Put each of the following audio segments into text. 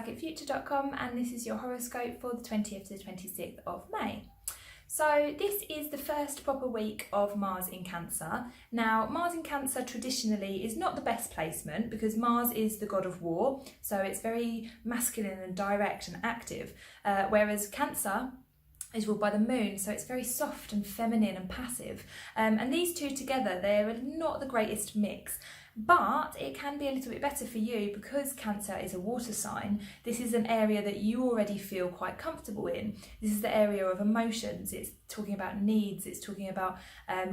psychicfuture.com, and this is your horoscope for the 20th to the 26th of May. So this is the first proper week of Mars in Cancer. Now, Mars in Cancer traditionally is not the best placement because Mars is the god of war, so it's very masculine and direct and active, whereas Cancer is ruled by the moon, so it's very soft and feminine and passive. And these two together, they're not the greatest mix. But it can be a little bit better for you because Cancer is a water sign. This is an area that you already feel quite comfortable in. This is the area of emotions. It's talking about needs. It's talking about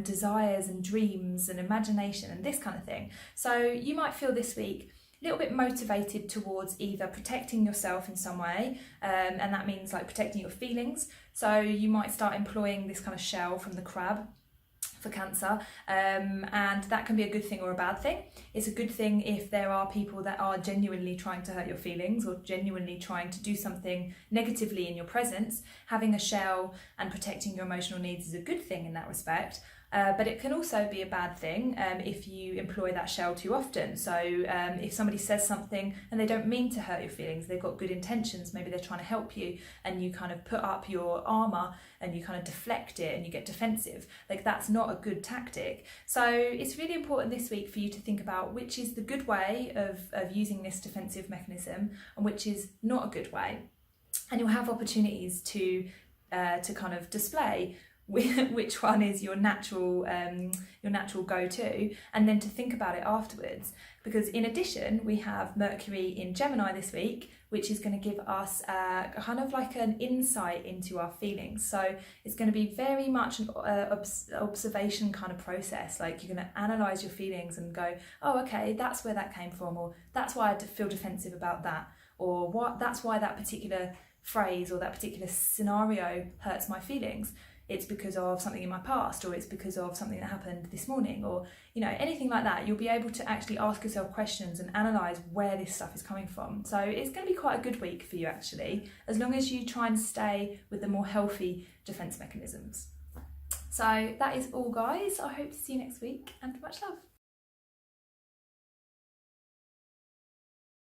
desires and dreams and imagination and this kind of thing. So you might feel this week a little bit motivated towards either protecting yourself in some way, and that means like protecting your feelings. So you might start employing this kind of shell from the crab for Cancer, and that can be a good thing or a bad thing. It's a good thing if there are people that are genuinely trying to hurt your feelings or genuinely trying to do something negatively in your presence. Having a shell and protecting your emotional needs is a good thing in that respect. But it can also be a bad thing if you employ that shell too often. So if somebody says something and they don't mean to hurt your feelings, they've got good intentions, maybe they're trying to help you, and you kind of put up your armour and you kind of deflect it and you get defensive. Like, that's not a good tactic. So it's really important this week for you to think about which is the good way of using this defensive mechanism and which is not a good way. And you'll have opportunities to kind of display which one is your natural go-to, and then to think about it afterwards, because in addition we have Mercury in Gemini this week, which is going to give us kind of like an insight into our feelings. So it's going to be very much an observation kind of process. Like, you're going to analyze your feelings and go, oh, okay, that's where that came from, or that's why I feel defensive about that, or that's why that particular phrase or that particular scenario hurts my feelings. It's because of something in my past, or it's because of something that happened this morning, or anything like that. You'll be able to actually ask yourself questions and analyse where this stuff is coming from. So it's going to be quite a good week for you, actually, as long as you try and stay with the more healthy defence mechanisms. So that is all, guys. I hope to see you next week, and much love.